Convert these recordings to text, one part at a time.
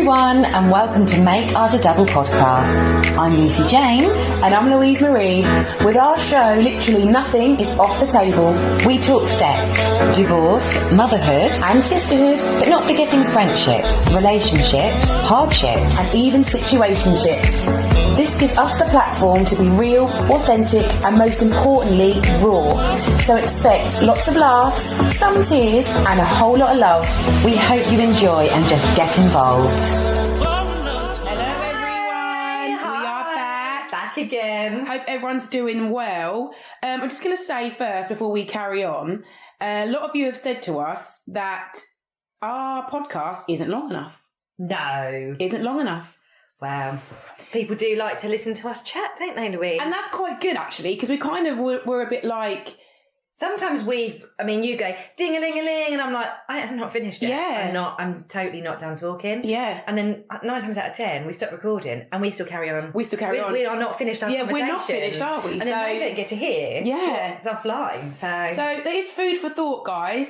everyone, and welcome to Make Ours a Double podcast. I'm Lucy Jane. And I'm Louise Marie. With our show, literally nothing is off the table. We talk sex, divorce, motherhood, And sisterhood. but not forgetting friendships, relationships, hardships, And even situationships. This gives us the platform to be real, authentic, and most importantly, raw. So expect lots of laughs, some tears, and a whole lot of love. We hope you enjoy and just get involved. Hello everyone, we are Back again. Hope everyone's doing well. I'm just going to say first, before we carry on, a lot of you have said to us that our podcast isn't long enough. No. Isn't long enough. Well, people do like to listen to us chat, don't they, Louise? And that's quite good, actually, because we kind of were a bit like... Sometimes you go ding-a-ling-a-ling, and I'm like, I am not finished yet. Yeah. I'm totally not done talking. Yeah. And then 9 times out of 10, we stop recording and we still carry on. We still carry on. We are not finished our conversation. We're not finished, are we? And then they don't get to hear what's offline. So there is food for thought, guys.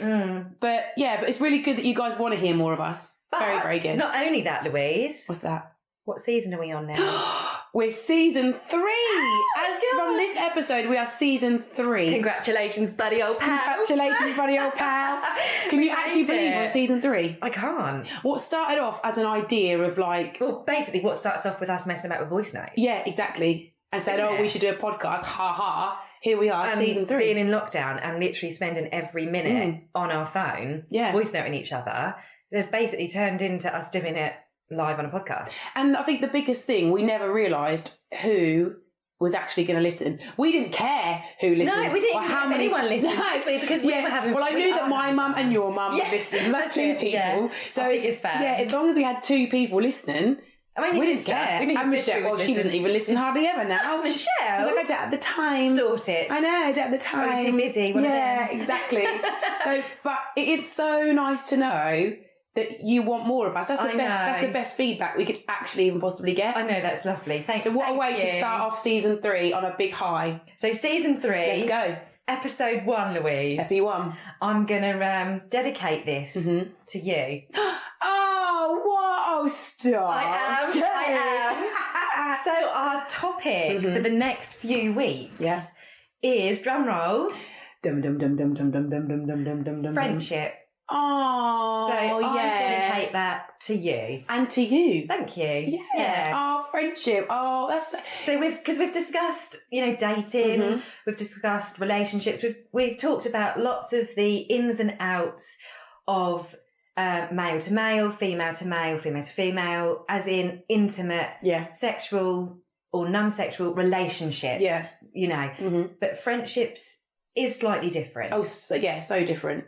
But it's really good that you guys want to hear more of us. But very, very good. Not only that, Louise. What's that? What season are we on now? We're season 3. Oh, From this episode, we are season 3. Congratulations, buddy old pal. Congratulations, buddy old pal. Can you actually believe we're season 3? I can't. What started off as an idea of like... Well, basically what starts off with us messing about with voice notes. Yeah, exactly. And said, we should do a podcast. Ha ha. Here we are, season 3. Being in lockdown and literally spending every minute on our phone, voice noting each other, there's basically turned into us doing it live on a podcast. And I think the biggest thing, we never realised who was actually going to listen. We didn't care who listened. No, we didn't or care how if many anyone listened, because we were having... Well, I knew that my mum and your mum would listen. So that's 2 people. Yeah. So our biggest fan. Yeah, as long as we had 2 people listening, we didn't care. And Michelle, she doesn't even listen hardly ever now. Michelle? Because I don't at the time. Sort it. I know, I don't at the time. Probably too busy. Exactly. But it is so nice to know that you want more of us. That's the best. That's the best feedback we could actually even possibly get. I know, that's lovely. Thanks. So what a way to start off season 3 on a big high. So season 3. Let's go. Episode 1, Louise. FE1. I'm gonna dedicate this to you. Oh, what? Oh, stop. I am. So our topic for the next few weeks is, drum roll, Dum dum dum dum dum dum dum dum dum dum dum dum. friendship. Oh, so I dedicate that to you. And to you. Thank you. Yeah. Oh, friendship. Oh, that's... So we've discussed, dating, we've discussed relationships, we've talked about lots of the ins and outs of male to male, female to male, female to female, as in intimate, sexual or non-sexual relationships. Yeah. But friendships is slightly different. Oh, so different.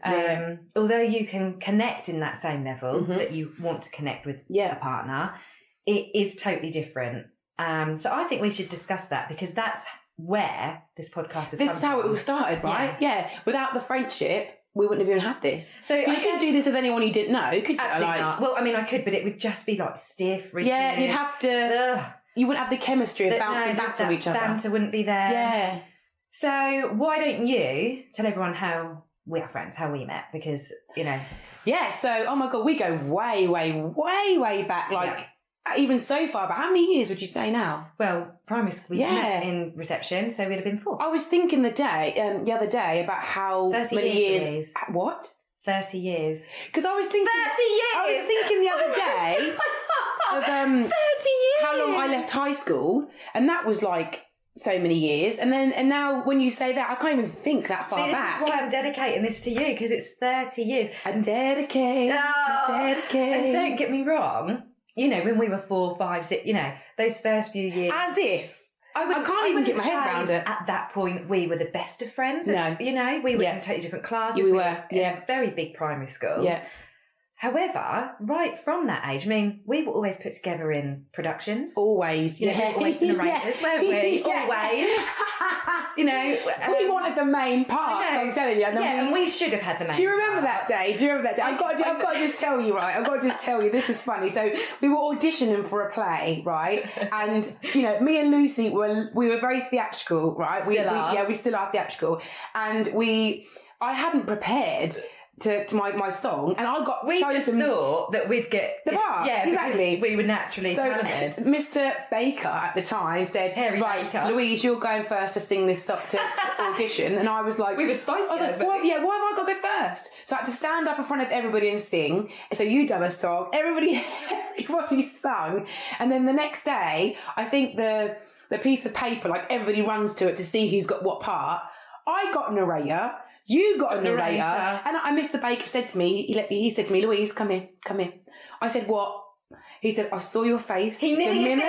Although you can connect in that same level that you want to connect with a partner, it is totally different. So I think we should discuss that, because that's where this podcast is. This is how it all started, right? Yeah. Without the friendship, we wouldn't have even had this. So you couldn't do this with anyone you didn't know, could you? Absolutely not. Well, I mean, I could, but it would just be like stiff, rigid. Yeah, you'd have to... Ugh. You wouldn't have the chemistry of bouncing back from each other. Banter wouldn't be there. Yeah. So why don't you tell everyone how we are friends, how we met? Because, Yeah, so, oh my God, we go way, way, way, way back, even so far. But how many years would you say now? Well, primary school, we met in reception, so we'd have been 4. I was thinking the other day about how 30 many years. What? 30 years. Because I was thinking... 30 years! I was thinking the other day of 30 years! How long I left high school, and that was like... so many years, and now when you say that, I can't even think that far back. That's why I'm dedicating this to you, because it's 30 years. I dedicate. And don't get me wrong, when we were 4, 5, 6, those first few years. As if. I can't even get my head around it. At that point, we were the best of friends. No. We were in totally different classes. We were. In a very big primary school. Yeah. However, right from that age, we were always put together in productions. Always, we were always the narrators, weren't we? Always. We wanted the main parts, I'm telling you. And we should have had the main Do you remember that day? I've got to just tell you, right? I've got to just tell you, this is funny. So we were auditioning for a play, right? And, me and Lucy we were very theatrical, right? We still are theatrical. And I hadn't prepared to my song, and I got We just chosen thought that we'd get the bar. Yeah, exactly. We were naturally So talented. Mr. Baker at the time said, Harry "Right, Baker. Louise, you're going first to sing this song to audition." And I was like, We were Spice I was Girls, like, weren't we? why have I got to go first? So I had to stand up in front of everybody and sing. So you done a song, everybody sung, and then the next day, I think the piece of paper, like everybody runs to it to see who's got what part. I got a narrator. You got a narrator. And Mr. Baker said to me, he said to me, "Louise, come here. I said, "What?" He said, "I saw your face." He knew you.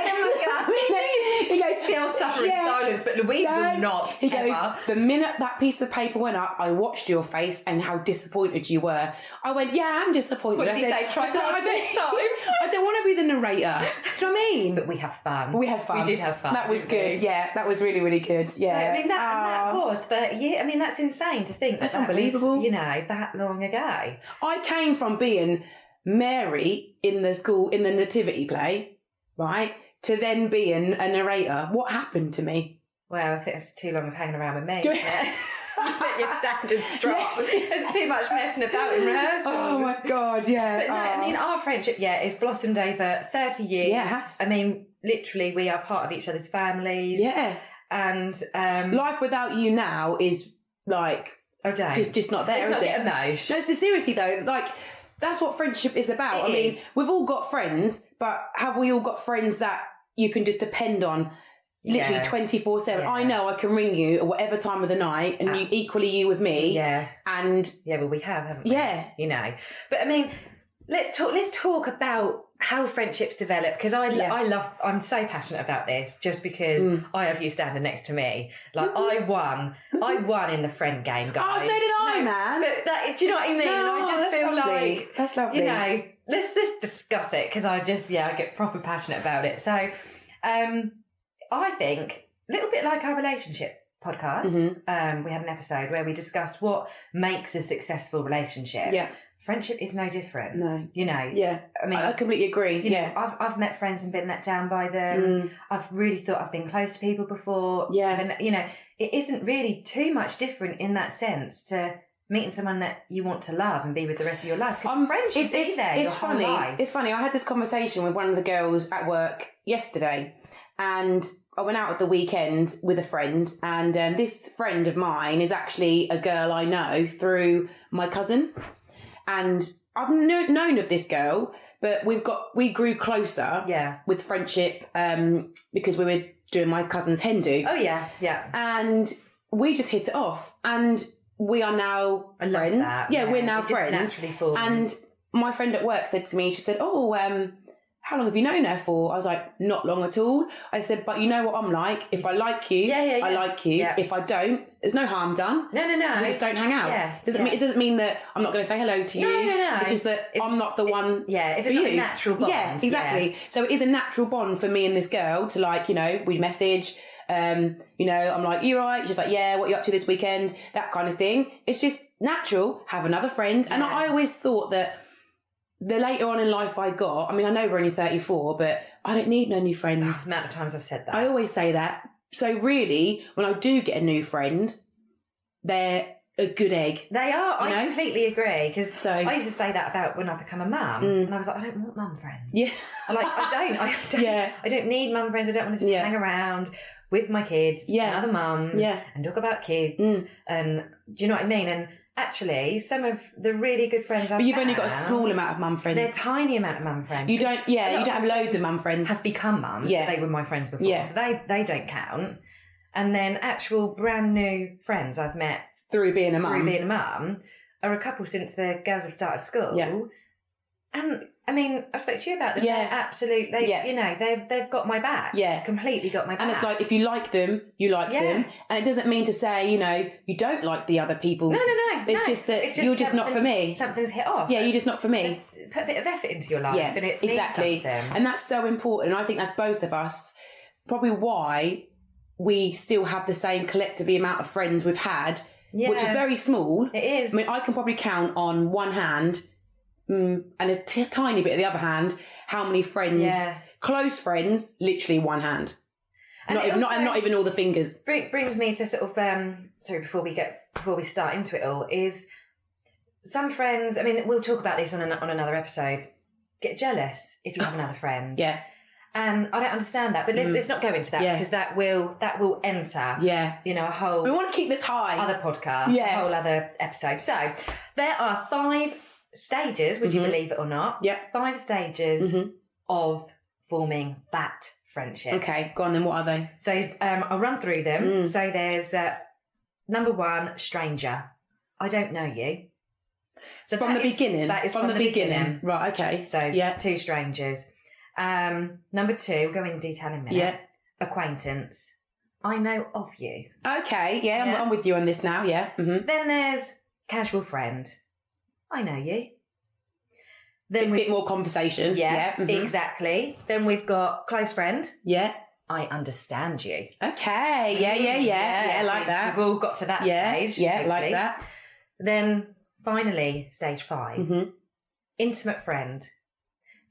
He goes, "Still suffering in silence, but Louise will not." He goes, "The minute that piece of paper went up, I watched your face and how disappointed you were." I went, "Yeah, I'm disappointed." What did he say? Try hard this time. I don't want to be the narrator. Do you know what I mean? But we have fun. We had fun. We did have fun. That was didn't good. we? Yeah, that was really, really good. Yeah. So, I mean, that was 30 years. I mean, that's insane to think. That's that unbelievable. Was, that long ago. I came from being Mary in the school, in the nativity play, right, to then being a narrator. What happened to me? Well, I think it's too long of hanging around with me. Yeah. Your standards drop. There's too much messing about in rehearsals. Oh my God, yeah. But no, I mean, our friendship, is blossomed over 30 years. Yeah, it has. I mean, literally, we are part of each other's families. Yeah. And life without you now is like just not there, it's is it? No, so seriously though, like that's what friendship is about. I mean, we've all got friends, but have we all got friends that you can just depend on? Literally 24/7. Yeah. I know I can ring you at whatever time of the night, and you with me. Yeah. And well, we have, haven't we? Yeah. But I mean, let's talk about how friendships develop, because I'm so passionate about this, just because I have you standing next to me. Like I won in the friend game, guys. Oh, so did I, man. But do you know what I mean? No, I just feel lovely. like That's lovely. Let's discuss it, because I get proper passionate about it. So, I think a little bit like our relationship podcast. Mm-hmm. We had an episode where we discussed what makes a successful relationship. Yeah. Friendship is no different. No. Yeah. I mean, I completely agree. know, I've met friends and been let down by them. I've really thought I've been close to people before. Yeah. And, it isn't really too much different in that sense to meeting someone that you want to love and be with the rest of your life. Friendship is there your whole life. It's funny. I had this conversation with one of the girls at work yesterday, and I went out at the weekend with a friend, and this friend of mine is actually a girl I know through my cousin. And I've known of this girl, but we grew closer with friendship because we were doing my cousin's hen do. Oh, yeah. And we just hit it off. And we are now friends. That. Yeah, we're now it friends. Just naturally forms. And my friend at work said to me, she said, how long have you known her for? I was like, not long at all. I said, but you know what I'm like. If I like you, I like you. Yeah. If I don't, there's no harm done. No. We just don't hang out. Yeah. It doesn't mean that I'm not going to say hello to you. No. It's just that I'm not the one if it's for not you. a natural bond. Yeah, exactly. Yeah. So it is a natural bond for me and this girl to we message. I'm like, you all right? She's like, yeah, what are you up to this weekend? That kind of thing. It's just natural. Have another friend. And I always thought that the later on in life I got, I mean, I know we're only 34, but I don't need no new friends. The amount of times I've said that. I always say that. So really, when I do get a new friend, they're a good egg. They are. I completely agree. Because I used to say that about when I become a mum. And I was like, I don't want mum friends. Yeah. I don't. Yeah. I don't need mum friends. I don't want to just hang around with my kids and other mums and talk about kids. And do you know what I mean? And actually, some of the really good friends I've But you've only got a small amount of mum friends. They're a tiny amount of mum friends. You don't have loads of mum friends. Have become mums. Yeah. They were my friends before. Yeah. So they don't count. And then actual brand new friends I've met through being a mum are a couple since the girls have started school. Yeah. And I mean, I spoke to you about them. Yeah. They're absolute, they've got my back. Yeah. Completely got my back. And it's like, if you like them, you like them. And it doesn't mean to say, you don't like the other people. No. It's just that you're just not for me. Something's hit off. Yeah, you're just not for me. Put a bit of effort into your life. Yeah, and it exactly. Needs something. And that's so important. And I think that's both of us. Probably why we still have the same collectively amount of friends we've had, which is very small. It is. I mean, I can probably count on one hand and a tiny bit of the other hand how many friends, close friends, literally one hand. And not even all the fingers. Brings me to sort of sorry, before we start into it all, is some friends, I mean, we'll talk about this on another episode, get jealous if you have another friend. Yeah. And I don't understand that, but let's not go into that because that will enter, a whole... We want to keep this high. Other podcast, a whole other episode. So there are 5 stages, would you believe it or not? Yeah. 5 stages of forming that friendship. Okay, go on then, what are they? So I'll run through them. So there's number 1, stranger. I don't know you. So from the beginning? That is from the beginning. Right, okay. So 2 strangers. Number 2, we'll go in detail in a minute. Yeah. Acquaintance. I know of you. Okay, I'm with you on this now, yeah. Mm-hmm. Then there's casual friend. I know you. Then bit more conversation. Yeah, exactly. Then we've got close friend. Yeah. I understand you. Okay, yeah, so like that. We've all got to that stage. Yeah, hopefully. like that. Then finally, stage 5. Intimate friend.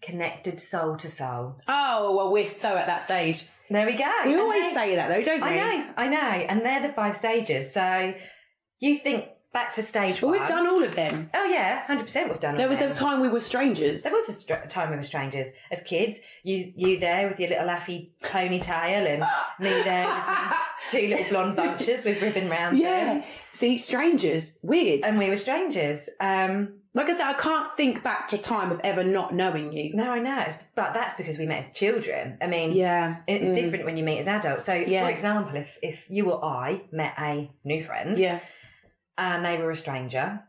Connected soul to soul. Oh, well, we're so at that stage. There we go. We always say that though, don't we? I know. And they're the 5 stages. So you think back to stage 1. Well, we've done all of them. Oh, yeah, 100% we've done all of them. There was a time we were strangers. There was a time we were strangers. As kids, you there with your little Affy ponytail and me there with 2 little blonde bunches with ribbon round them. See, strangers. Weird. And we were strangers. Like I said, I can't think back to a time of ever not knowing you. No, I know. But that's because we met as children. I mean, it's different when you meet as adults. So, for example, if you or I met a new friend and they were a stranger,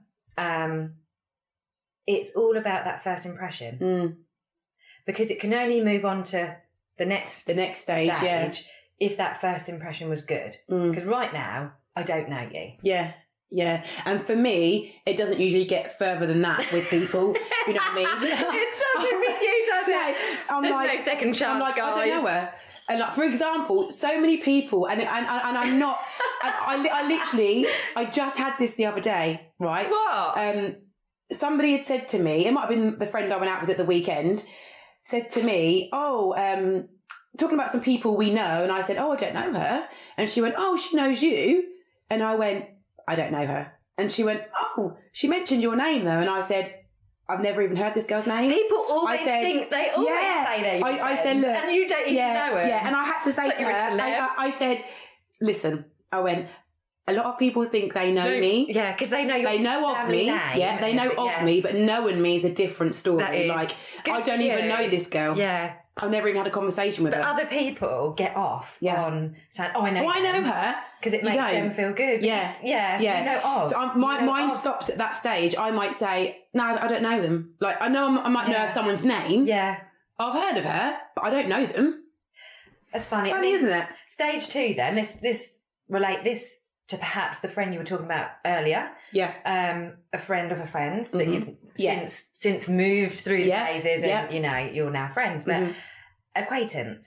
it's all about that first impression. Because it can only move on to the next stage if that first impression was good. Because right now, I don't know you. Yeah, and for me, it doesn't usually get further than that with people. You know what I mean? It doesn't with you, does it? There's no second chance, guys. I don't know her. And like, for example, so many people, and I'm not. I just had this the other day, right? What? Somebody had said to me, it might have been the friend I went out with at the weekend, said to me, talking about some people we know, and I said, I don't know her, and she went, she knows you, and I went, I don't know her. And she went, she mentioned your name though. And I said, I've never even heard this girl's name. People always think they always say they're your I said, look. And you don't even know it. Yeah, and I had to say to her, I said, listen, I went, a lot of people think they know me. Yeah, because they know They know of me. Name, yeah, they know of me, but knowing me is a different story. Like, I don't even know this girl. Yeah. I've never even had a conversation with her. But other people get off on saying, I know I know her. Because it makes them feel good. Yeah. You know of. So mine stops at that stage. I might say, no, I don't know them. Like, I know I might know of someone's name. Yeah. I've heard of her, but I don't know them. That's funny. Funny, isn't it? Stage 2 then, let's relate this to perhaps the friend you were talking about earlier. Yeah. A friend of a friend that you've since moved through the phases and, you're now friends. But acquaintance,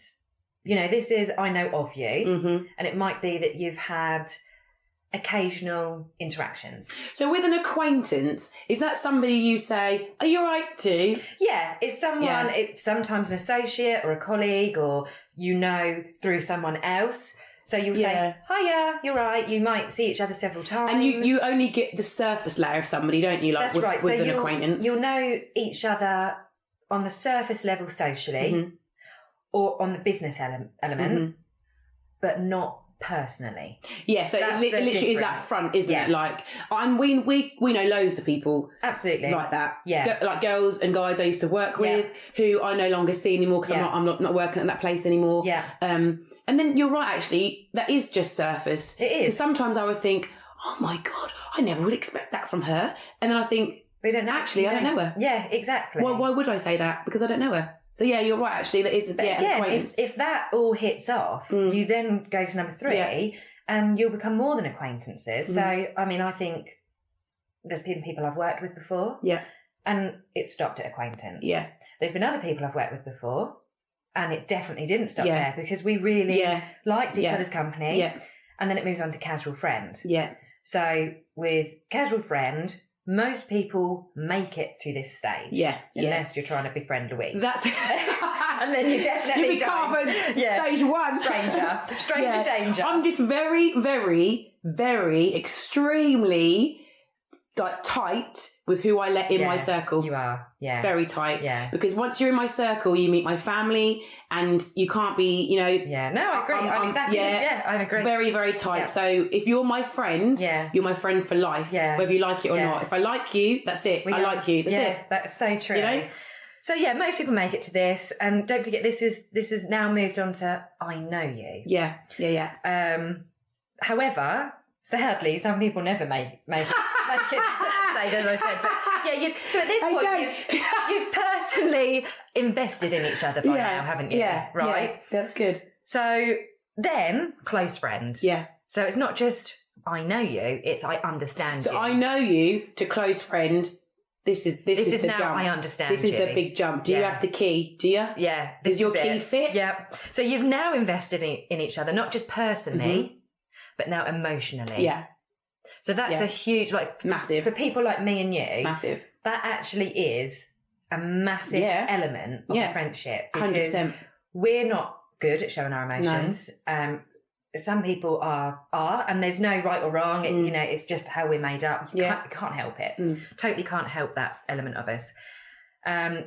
this is, I know of you. And it might be that you've had occasional interactions. So with an acquaintance, is that somebody you say, are you all right to? Yeah, it's someone, it's sometimes an associate or a colleague or through someone else. So you'll say, hiya, you're right. You might see each other several times. And you only get the surface layer of somebody, don't you? Like That's with so an acquaintance. You'll know each other on the surface level socially or on the business element, but not personally. Yeah, so it literally is that front, isn't it? Like, we know loads of people absolutely like that. Yeah, like girls and guys I used to work with who I no longer see anymore because I'm not working at that place anymore. Yeah. And then you're right, actually, that is just surface. It is. Sometimes I would think, oh my God, I never would expect that from her. And then I think, we don't know. Actually, I don't know her. Yeah, exactly. Why would I say that? Because I don't know her. So yeah, you're right, actually, that is if that all hits off, you then go to number 3 and you'll become more than acquaintances. So, I mean, I think there's been people I've worked with before. Yeah. And it stopped at acquaintance. Yeah. There's been other people I've worked with before. And it definitely didn't stop there because we really liked each other's company. Yeah. And then it moves on to casual friend. Yeah. So with casual friend, most people make it to this stage. Yeah. Unless you're trying to befriend Louise. That's and then you definitely stage 1. Stranger danger. I'm just very, very, very extremely like tight with who I let in my circle. You are, yeah. Very tight. Yeah. Because once you're in my circle, you meet my family and you can't be, you know. Yeah, no, I agree. I agree. Very, very tight. Yeah. So if you're my friend, you're my friend for life, whether you like it or not. If I like you, that's it. I like you. That's it. That's so true. You know? So yeah, most people make it to this, and don't forget this is now moved on to I know you. Yeah. However, sadly, some people never make it to that stage, as I said. But yeah, so at this point, you've personally invested in each other by now, haven't you? Yeah, right. Yeah, that's good. So then, close friend. Yeah. So it's not just I know you; it's I understand you. So I know you to close friend. This is the now jump. I understand This is the big jump. Do you have the key? Do you? Yeah. Does your key fit? Yeah. So you've now invested in each other, not just personally, but now emotionally. Yeah. So that's a huge, massive. For people like me and you. Massive. That actually is a massive element of a friendship. Because 100%. we're not good at showing our emotions. No. Some people are, and there's no right or wrong. You know, it's just how we're made up. You can't help it. Totally can't help that element of us.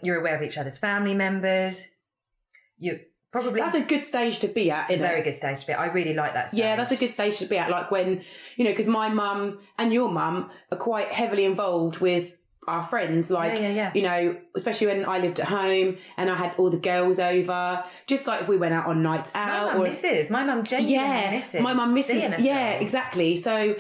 You're aware of each other's family members. That's a good stage to be at. It's a very good stage to be at. I really like that stage. Yeah, that's a good stage to be at. Like when, you know, because my mum and your mum are quite heavily involved with our friends, like, you know, especially when I lived at home and I had all the girls over, just like if we went out on nights out. My mum genuinely misses. My mum misses. Yeah, exactly. So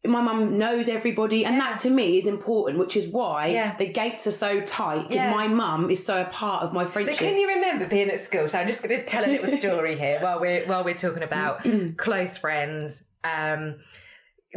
my mum knows everybody, and that to me is important, which is why the gates are so tight, because my mum is so a part of my friendship. But can you remember being at school? So I'm just going to tell a little story here while we're talking about close friends.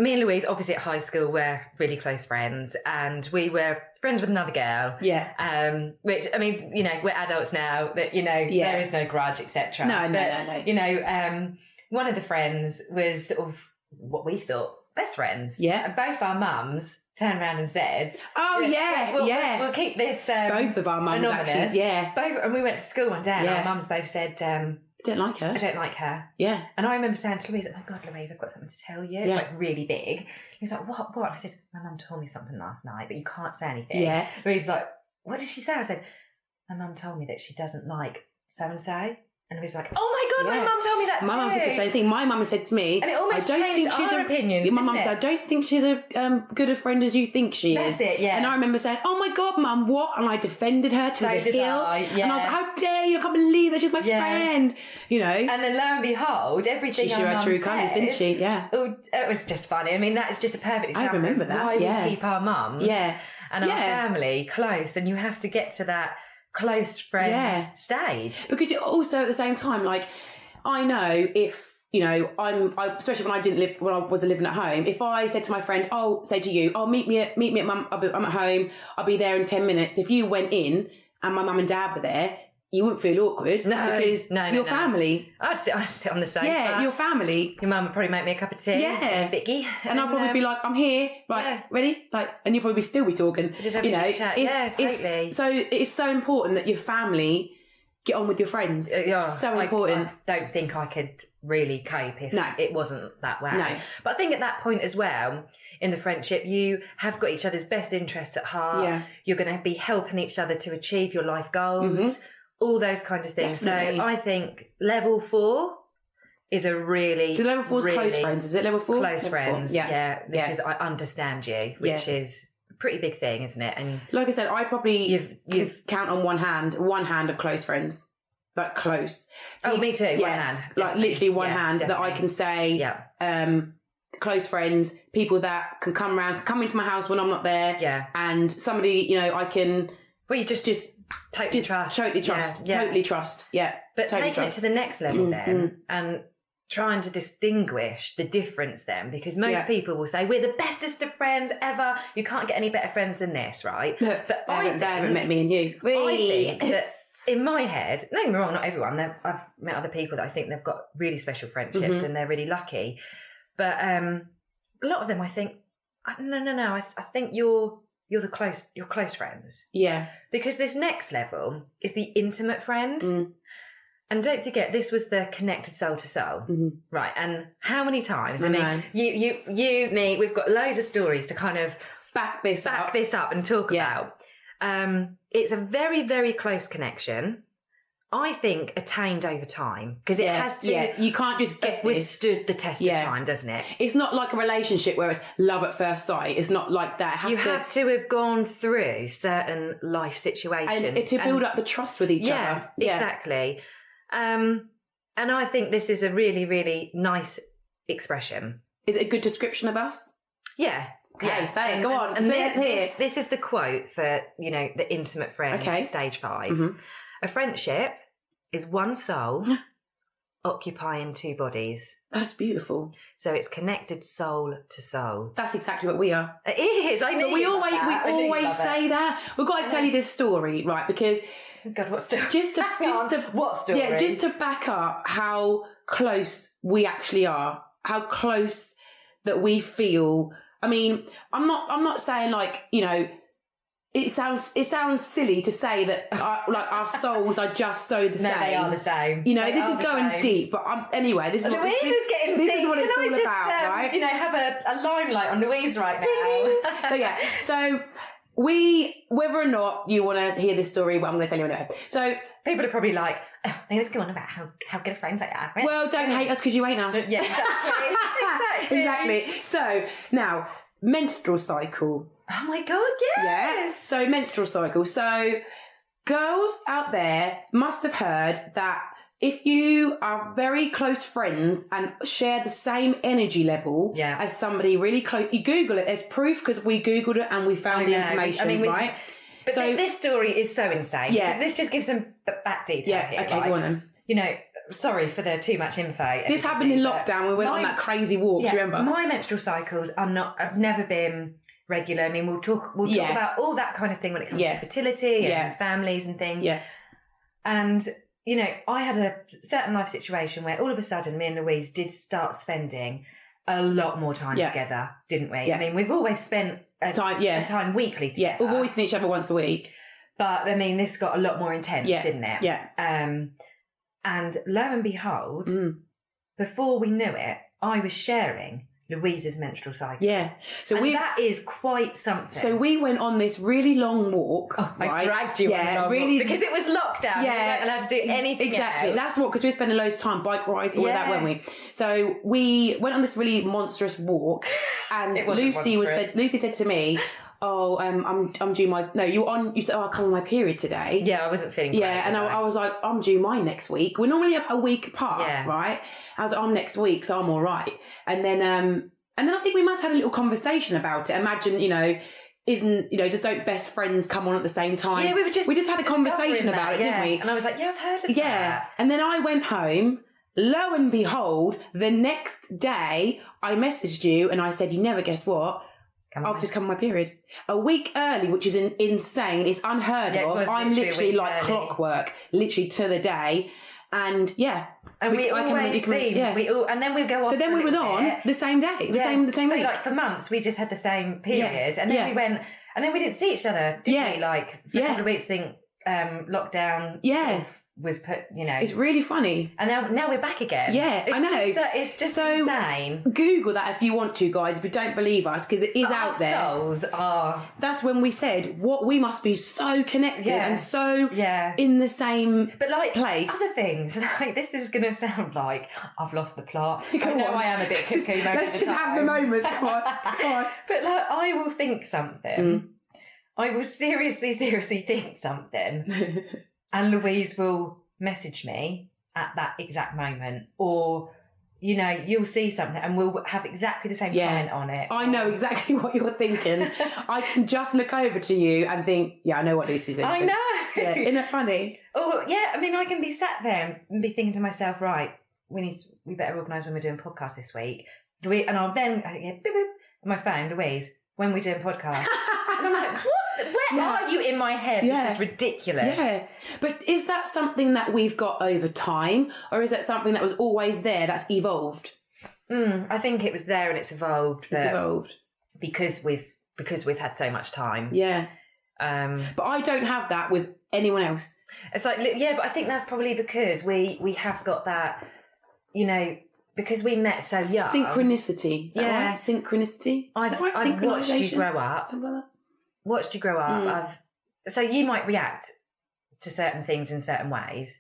Me and Louise, obviously at high school, were really close friends, and we were friends with another girl. Yeah. Which, I mean, you know, we're adults now, that, you know, there is no grudge, etc. No. You know, one of the friends was sort of what we thought best friends. Yeah. And both our mums turned around and said, we'll keep this both of our mums anonymous. Actually, and we went to school one day and our mums both said, I don't like her. I don't like her. Yeah. And I remember saying to Louise, oh my God, Louise, I've got something to tell you. It's like really big. He was like, what? I said, my mum told me something last night, but you can't say anything. Yeah. Louise was like, what did she say? I said, my mum told me that she doesn't like so-and-so. And Louise was like, oh my God, my mum told me that too. My mum said the same thing. My mum said to me, and it almost changed our opinions. My mum said, I don't think she's a good a friend as you think she is. That's it, yeah. And I remember saying, oh my God, Mum, what? And I defended her to the hill. And I was like, how dare you? I can't believe that she's my friend. You know. And then lo and behold, everything she showed her true colours, didn't she? Yeah. It was just funny. I mean, that is just a perfect example. I remember that. Why we keep our mums and our family close, and you have to get to that close friend stage. Because also at the same time, like, I know if, you know, especially when I was living at home, if I said to my friend, say to you, meet me at mum, I'm at home, I'll be there in 10 minutes. If you went in and my mum and dad were there, you wouldn't feel awkward because your family. I'd sit on the sofa. Yeah, your family. Your mum would probably make me a cup of tea. Yeah, Vicky. And I'll probably be like, I'm here, right, ready, like, and you'll probably still be talking. Just have a chat. Totally. So it's so important that your family get on with your friends. It's so important. I don't think I could really cope if it wasn't that way. No. But I think at that point as well, in the friendship, you have got each other's best interests at heart. Yeah. You're going to be helping each other to achieve your life goals. All those kinds of things. Definitely. So I think level 4 is a really... So level 4 is close friends, is it level 4? Close level friends, 4. Yeah. This is I understand you, which is a pretty big thing, isn't it? And like I said, I probably you've count on one hand of close friends. Like close. Me too, one hand. Definitely. Like literally one hand that I can say, close friends, people that can come into my house when I'm not there. And somebody, you know, I can... Well, you just totally trust. Totally trust. Totally trust. Yeah. But totally taking it to the next level then, and trying to distinguish the difference then, because most people will say, we're the bestest of friends ever. You can't get any better friends than this, right? Look, but they haven't met me and you. I think that in my head, don't get me wrong, not everyone. I've met other people that I think they've got really special friendships and they're really lucky. But a lot of them, I think, no. I think you're close friends. Yeah. Because this next level is the intimate friend. And don't forget, this was the connected soul to soul. Right. And how many times? I mean, you, me, we've got loads of stories to kind of back this up and talk about. It's a very, very close connection. I think attained over time because it has to. Yeah, you can't just get withstood the test of time, doesn't it? It's not like a relationship where it's love at first sight. It's not like that. You have to have gone through certain life situations and to build up the trust with each other. Yeah, exactly. And I think this is a really, really nice expression. Is it a good description of us? Yeah. Okay, say it. Go on. And this is the quote for the intimate friends. Okay. Stage 5. Mm-hmm. A friendship is one soul occupying two bodies. That's beautiful. So it's connected soul to soul. That's exactly what we are. It is. I know. But we always say that. We've got to tell you this story, right? Because God, what story? What story? Yeah, just to back up how close we actually are. How close that we feel. I mean, I'm not saying like, it sounds silly to say that our souls are just so the same. No, they are the same. This is going deep, but anyway, this is what it's all about, right? Have a limelight on Louise right now. So whether or not you want to hear this story, well, I'm going to tell you anyway. So people are probably like, they just go on about how good friends they are. Well, don't hate us because you ain't us. Yeah, exactly. Exactly. So now, menstrual cycle. Oh my God, yes! Yeah, so menstrual cycle. So girls out there must have heard that if you are very close friends and share the same energy level as somebody really close, you Google it, there's proof because we Googled it and we found the information, right? But this story is so insane. Yeah. This just gives them back detail here, okay, right? Go on then. Sorry for the too much info. This happened in lockdown. We went on that crazy walk, do you remember? My menstrual cycles I've never been regular. I mean, we'll talk about all that kind of thing when it comes to fertility and families and things. Yeah. And, I had a certain life situation where all of a sudden me and Louise did start spending a lot more time together, didn't we? Yeah. I mean, we've always spent time weekly together. Yeah, we've always seen each other once a week. But, I mean, this got a lot more intense, didn't it? Yeah. And lo and behold, before we knew it, I was sharing Louise's menstrual cycle. Yeah. That is quite something. So we went on this really long walk. Oh, I dragged you on a long walk. Because it was lockdown. Yeah. We weren't allowed to do anything Exactly. else. That's what, because we were spending loads of time bike rides, all of that, weren't we? So we went on this really monstrous walk and Lucy said to me, I'm due you said, I come on my period today. Yeah, I wasn't feeling great. Yeah, and I was like, I'm due mine next week. We're normally a week apart, right? I was like, I'm next week, so I'm all right. And then I think we must have had a little conversation about it. Imagine, just don't best friends come on at the same time? Yeah, we just had a conversation about it, didn't we? And I was like, yeah, I've heard of that. Yeah, and then I went home. Lo and behold, the next day I messaged you and I said, you never guess what? I've just come on my period. A week early, which is insane. It's unheard of. I'm literally like clockwork, literally to the day. And and we always seem, and then we go off. So then we was on the same day, the same week. Like for months, we just had the same period, and then we went, and then we didn't see each other, did we? Like for a couple of weeks, lockdown. Yeah. Was put, It's really funny. And now we're back again. Yeah, I know. It's just insane. Google that if you want to, guys, if you don't believe us, because it is out there. Souls are... That's when we said, we must be so connected and so in the same place. Other things, this is going to sound like I've lost the plot. I know I am a bit cuckoo. Let's just have the moments, come on. But I will think something. I will seriously think something. And Louise will message me at that exact moment. Or, you'll see something and we'll have exactly the same comment on it. I know exactly what you're thinking. I can just look over to you and think, I know what Lucy's thinking. I know. Yeah, isn't it funny? Oh, yeah. I mean, I can be sat there and be thinking to myself, right, we better organise when we're doing podcasts this week. And I'll then, boop, boop, on my phone, Louise, when we're doing podcasts. And I'm like, what? Where are you in my head? This is ridiculous. Yeah. But is that something that we've got over time? Or is that something that was always there that's evolved? I think it was there and it's evolved. It's evolved. Because we've had so much time. Yeah. But I don't have that with anyone else. It's like, but I think that's probably because we have got that, because we met so young. Synchronicity. Is that right? Synchronicity. I've watched you grow up. Something like that. Watched you grow up. So you might react to certain things in certain ways.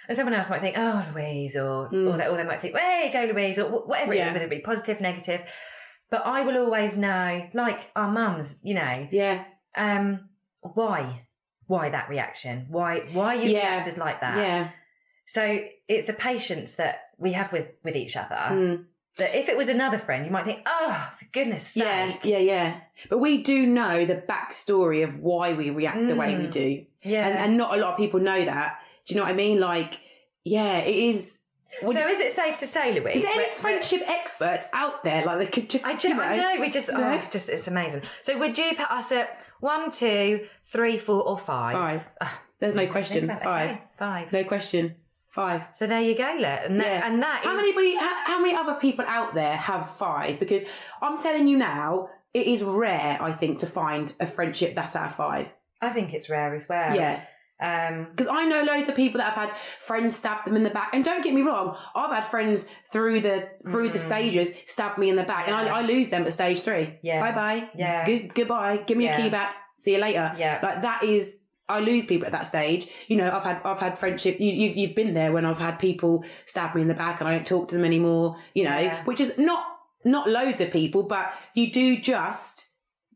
And someone else might think, oh, Louise, or they might think, hey, go Louise, or whatever it is, whether it be positive, negative. But I will always know, like our mums, you know. Yeah. Why that reaction? Why you reacted like that? Yeah. So it's the patience that we have with each other. That if it was another friend, you might think, oh, for goodness sake. Yeah. But we do know the backstory of why we react the way we do. Yeah. And not a lot of people know that. Do you know what I mean? Like, yeah, it is. So is it safe to say, Louise? Is there any friendship experts out there? Like they could just, I know, it's amazing. So would you put us at 1, 2, 3, 4 or 5? 5. There's no question. 5. Okay, 5. No question. 5. So there you go, and that how many other people out there have 5? Because I'm telling you now, it is rare, I think, to find a friendship that's out of 5. I think it's rare as well. Yeah. Because I know loads of people that have had friends stab them in the back, and don't get me wrong, I've had friends through the stages stab me in the back, and I lose them at stage 3. Yeah. Bye bye. Yeah. Goodbye. Give me a key back. See you later. Yeah. Like that is. I lose people at that stage. You know, I've had friendship. You've been there when I've had people stab me in the back and I don't talk to them anymore. You know, which is not loads of people, but you do just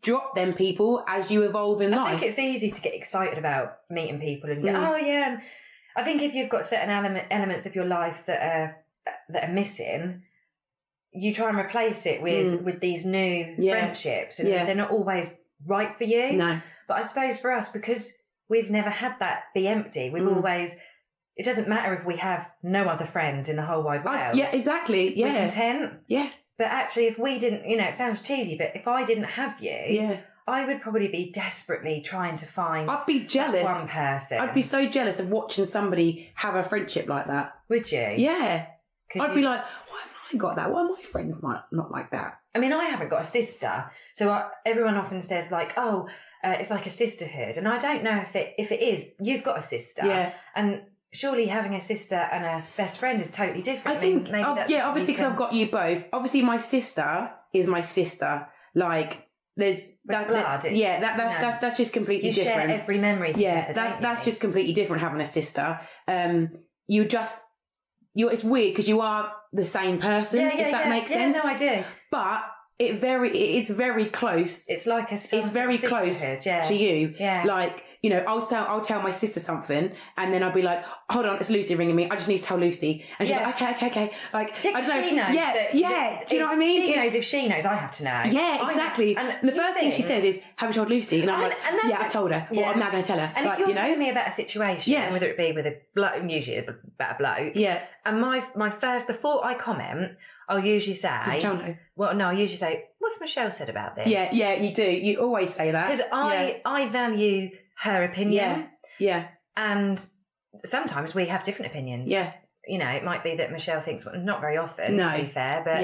drop them people as you evolve in life. I think it's easy to get excited about meeting people and go, oh yeah. And I think if you've got certain elements of your life that are missing, you try and replace it with these new friendships, and they're not always right for you. No, but I suppose for us, because we've never had that be empty. We've always, it doesn't matter if we have no other friends in the whole wide world. Yeah, exactly. Yeah. We're content. Yeah. But actually, if we didn't, you know, it sounds cheesy, but if I didn't have you, I would probably be desperately trying to find I'd be jealous. That one person. I'd be so jealous of watching somebody have a friendship like that. Would you? Yeah. I'd be like, why haven't I got that? Why are my friends not like that? I mean, I haven't got a sister. So everyone often says like, oh, it's like a sisterhood, and I don't know if it is. You've got a sister, and surely having a sister and a best friend is totally different. I think, maybe obviously because I've got you both. Obviously, my sister is my sister. Like, there's that blood. That's just completely different. You share every memory together, that's just completely different having a sister. It's weird because you are the same person. If that makes sense. Yeah, no, I do. But it's very close. It's like it's very close to you. Yeah. Like, you know, I'll tell my sister something, and then I'll be like, hold on, it's Lucy ringing me. I just need to tell Lucy. And she's like, okay. Like, I don't know. She knows. Yeah. Do you know what I mean? She knows if she knows, I have to know. Yeah, exactly. And the first thing she says is, have you told Lucy? And I'm like, I told her. Well, I'm now going to tell her. And like, if you're telling me about a situation, whether it be with a bloke, usually about a bloke. Yeah. And my first, before I comment, I'll usually say, I'll usually say, what's Michelle said about this? Yeah, you do. You always say that. Because I value her opinion. Yeah. And sometimes we have different opinions. Yeah. You know, it might be that Michelle thinks, well, not very often, to be fair, but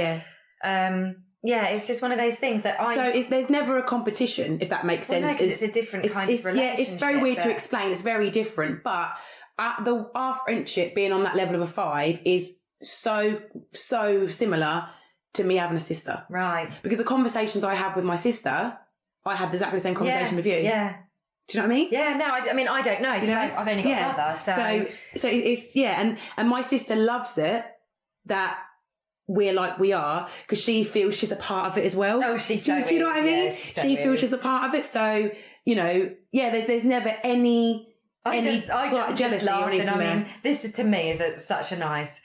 it's just one of those things that So there's never a competition, if that makes sense. No, 'cause it's a different kind of relationship. Yeah, it's very weird to explain. It's very different. But our friendship being on that level of a 5 is so similar to me having a sister. Right. Because the conversations I have with my sister, I have exactly the same conversation with you. Yeah. Do you know what I mean? Yeah, no, I mean, I don't know, because I've only got a brother, so it's, and my sister loves it that we're like we are, because she feels she's a part of it as well. Oh, do you know what I mean? Yeah, she feels she's a part of it, so, you know, there's never any slight jealousy or anything there. I mean, this to me is such a nice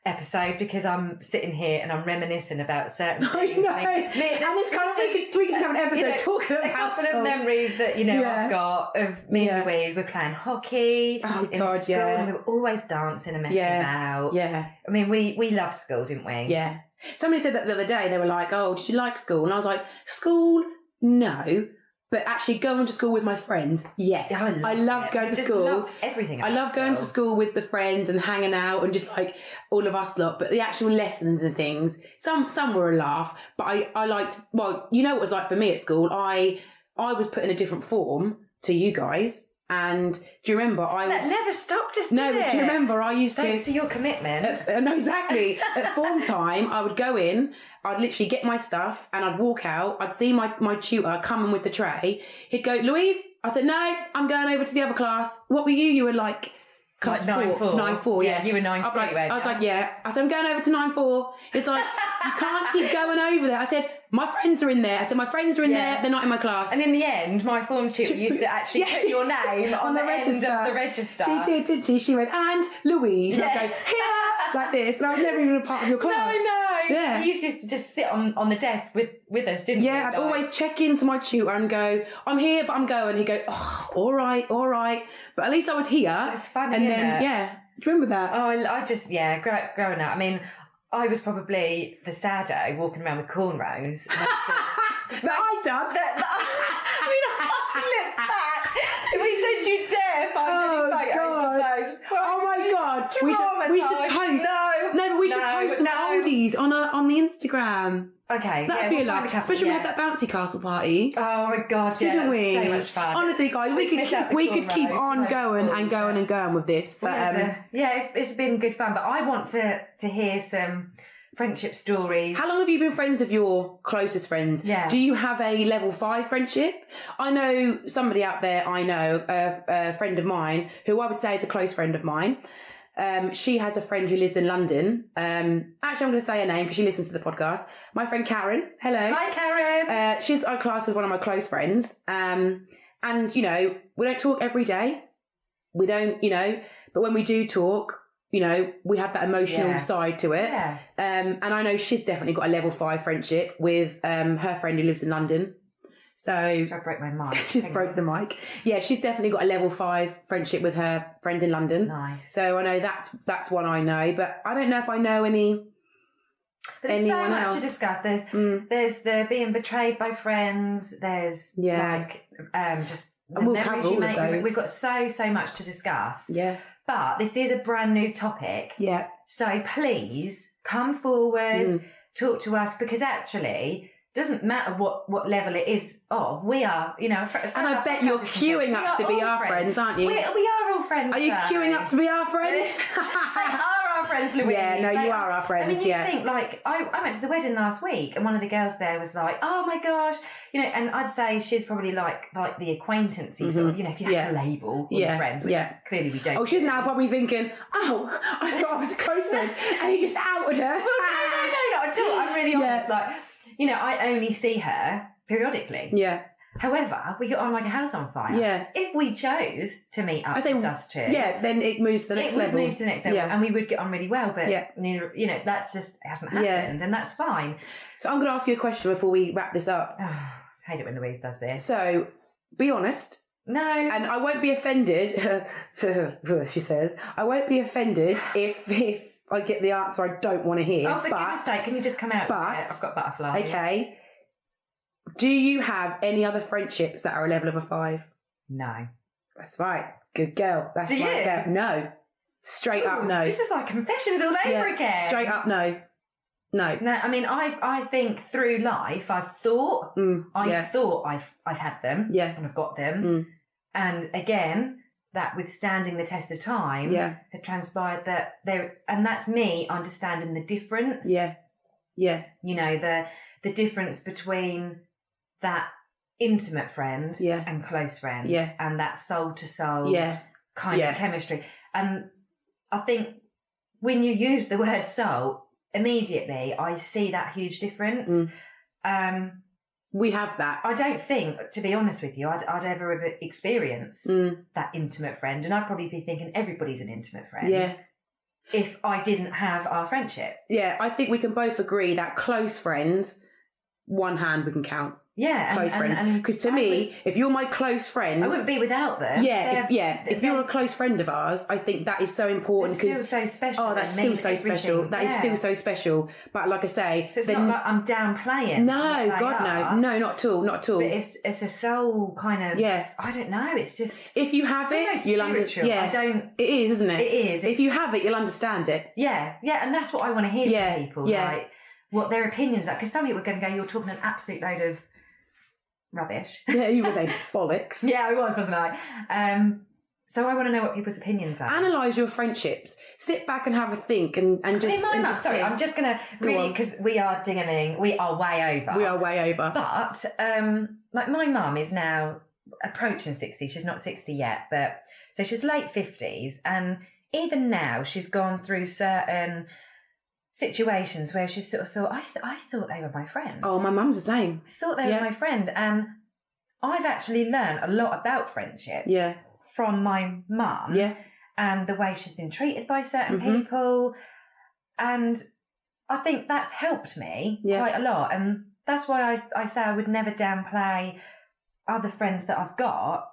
episode, because I'm sitting here and I'm reminiscing about certain things. I know. And it's kind of we can have an episode talking about a couple of memories that I've got of me and Louise. We're playing hockey in school, and we were always dancing and messing about. Yeah. I mean, we loved school, didn't we? Yeah. Somebody said that the other day. They were like, "Oh, did you like school?" And I was like, "School, no." But actually going to school with my friends, yes. Yeah, I loved going to school. Loved everything. I loved going to school with the friends and hanging out and just like all of us lot. But the actual lessons and things, some were a laugh. But I liked, well, you know what it was like for me at school. I was put in a different form to you guys. And do you remember That never stopped us, No, did but it? do you remember I used Thanks to your commitment. No, exactly. At form time, I would go in, I'd literally get my stuff and I'd walk out. I'd see my tutor coming with the tray. He'd go, Louise? I said, no, I'm going over to the other class. What were you? You were like... Class 9-4. 9-4, yeah. You were 9-3. I was like, yeah. I said, I'm going over to 9-4. It's like, you can't keep going over there. I said, my friends are in there. I said, my friends are in there. They're not in my class. And in the end, my form tutor used to actually put your name on the register. End of the register. She did, didn't she? She went, and Louise. And I'd go, here, like this. And I was never even a part of your class. No. Yeah. You used to just sit on the desk with us, didn't you? Yeah, I'd always check into my tutor and go, I'm here, but I'm going. He'd go, oh, all right. But at least I was here. It's funny, and isn't then, it? yeah. Do you remember that? Oh, I just, growing up. I mean, I was probably the saddo walking around with cornrows. That I done. I mean, I look back. If we said you dare find any photos of those. Oh my God. We should post. No, but we should post some oldies on the Instagram. Okay. That'd be a lot. Especially when we had that bouncy castle party. Oh my God, yeah. Didn't we? So much fun. Honestly, guys, we could keep on going and going with this. But it's been good fun. But I want to hear some friendship stories. How long have you been friends with your closest friends? Yeah. Do you have a level 5 friendship? I know somebody out there, a friend of mine, who I would say is a close friend of mine. She has a friend who lives in London. Actually, I'm going to say her name because she listens to the podcast. My friend Karen. Hello. Hi, Karen. She's our class as one of my close friends. And, we don't talk every day. We don't, but when we do talk, we have that emotional side to it. Yeah. And I know she's definitely got a level 5 friendship with her friend who lives in London. So I broke my mic. She's broke the mic. Yeah, she's definitely got a level 5 friendship with her friend in London. Nice. So I know that's one I know, but I don't know if I know anyone so much else to discuss. There's the being betrayed by friends. There's just the and we'll memories cover you all make. of those. We've got so much to discuss. Yeah. But this is a brand new topic. Yeah. So please come forward, talk to us, because actually doesn't matter what level it is of. We are, and I bet you're queuing up to be our friends, aren't you? We are all friends. Are you queuing up to be our friends? They are our friends, Louise. Yeah, no, you are our friends. I mean, you think I went to the wedding last week, and one of the girls there was like, "Oh my gosh," and I'd say she's probably like the acquaintances, or if you had to label all your friends, which clearly we don't. Oh, she's now probably thinking, "Oh, I thought I was a close friend," and he just outed her. No, not at all. I'm really honest. I only see her periodically. Yeah. However, we get on like a house on fire. Yeah. If we chose to meet up with us two. Yeah, then it moves to the next level. It would move to the next level. Yeah. And we would get on really well, but neither, that just hasn't happened, and that's fine. So I'm going to ask you a question before we wrap this up. I hate it when Louise does this. So, be honest. No. And I won't be offended, she says, I won't be offended if I get the answer I don't want to hear. Oh, for goodness sake, can you just come out with it? I've got butterflies. Okay. Do you have any other friendships that are a level of a 5? No. That's right. Good girl. That's right, girl. No. Straight up no. This is like confessions all over again. Straight up no. No. No, I mean, I think through life, I've thought, thought I've had them. Yeah. And I've got them. And again, that withstanding the test of time had transpired that and that's me understanding the difference. Yeah. Yeah. The difference between that intimate friend and close friend and that soul to soul kind of chemistry. And I think when you use the word soul, immediately I see that huge difference. We have that. I don't think, to be honest with you, I'd ever have experienced that intimate friend, and I'd probably be thinking everybody's an intimate friend. Yeah. If I didn't have our friendship. Yeah, I think we can both agree that close friends, one hand we can count. Yeah, close friends. Because to me, if you're my close friend, I wouldn't be without them. If you're a close friend of ours, I think that is so important. It's still so special. Oh, that's still so special. That is still so special. But like I say, so it's not like I'm downplaying. No, God, no, not at all, not at all. But it's a soul kind of. Yeah, I don't know. It's just if you have it, you'll understand. Yeah, I don't. It is, isn't it? It is. If you have it, you'll understand it. Yeah, and that's what I want to hear from people. Like what their opinions are, because some people are going to go, "You're talking an absolute load of rubbish. Yeah, you were saying bollocks. Yeah, I was, wasn't I? So I want to know what people's opinions are. Analyse your friendships. Sit back and have a think and just... Sorry, I'm just going to really... Because we are ding-a-ling. We are way over. We are way over. But, like, my mum is now approaching 60. She's not 60 yet, but... So she's late 50s. And even now, she's gone through certain situations where she's sort of thought, I thought they were my friends. Oh, my mum's the same. I thought they were my friend. And I've actually learned a lot about friendships. Yeah. From my mum, and the way she's been treated by certain people, and I think that's helped me quite a lot, and that's why I say I would never downplay other friends that I've got.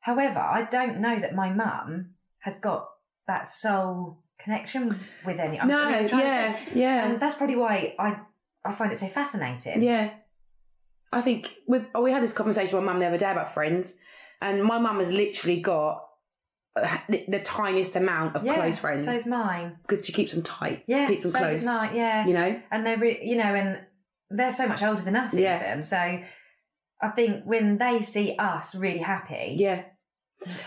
However, I don't know that my mum has got that soul connection with any. And that's probably why I find it so fascinating. Yeah, I think we had this conversation with my mum the other day about friends. And my mum has literally got the tiniest amount of close friends. So's mine. Because she keeps them tight. Yeah, keeps them close. Mine, yeah. You know? And they're, and they're so much older than us even. So I think when they see us really happy. Yeah.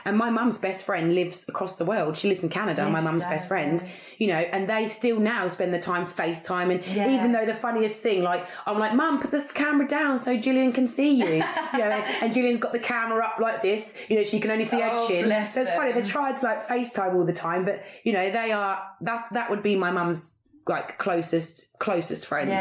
And my mum's best friend lives across the world. She lives in Canada, my mum's best friend, and they still now spend the time FaceTime. And even though the funniest thing, like, I'm like, Mum, put the camera down so Gillian can see you, and Gillian's got the camera up like this, she can only see her chin. So it's funny, they try to like FaceTime all the time, but they are, that would be my mum's like closest friend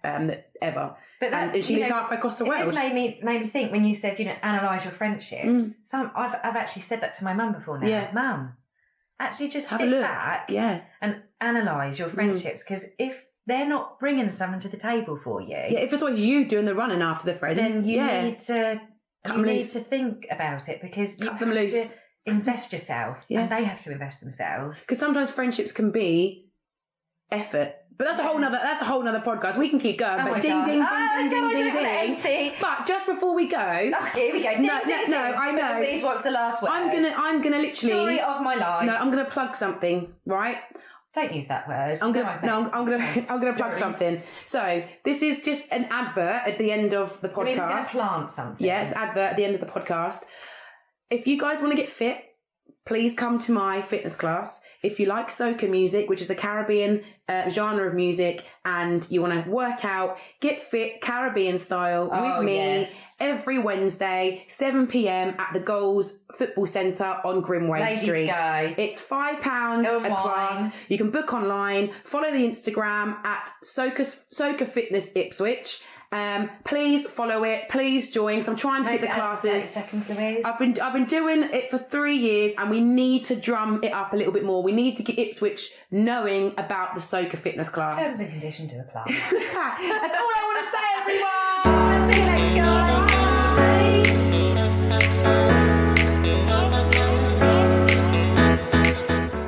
ever. But and she lives halfway across the world. It just made me think when you said, analyse your friendships. So I've actually said that to my mum before now. Yeah. Mum, actually just sit back and analyse your friendships, because if they're not bringing something to the table for you... Yeah, if it's what you doing the running after the friends... Then you need to think about it, because you have to invest yourself and they have to invest themselves. Because sometimes friendships can be effort. But that's a whole nother podcast. We can keep going. But ding. But just before we go, here we go. Ding, no, I know. Please, what's the last word? I'm gonna literally story of my life. No, I'm gonna plug something. Right? Don't use that word. I'm gonna plug something. So this is just an advert at the end of the podcast. We're going to plant something. Yes, advert at the end of the podcast. If you guys want to get fit, please come to my fitness class. If you like soca music, which is a Caribbean genre of music, and you want to work out, get fit Caribbean style with me every Wednesday, 7 p.m. at the Goals Football Centre on Grimwade Street. It's £5 a class. You can book online. Follow the Instagram at Soca Fitness Ipswich. Please follow it. Please join. So I'm trying to get the classes. 30 seconds, Louise. I've been doing it for 3 years, and we need to drum it up a little bit more. We need to get Ipswich knowing about the Soca fitness class. Terms and conditions to apply. That's all I want to say, everyone. See you later, guys.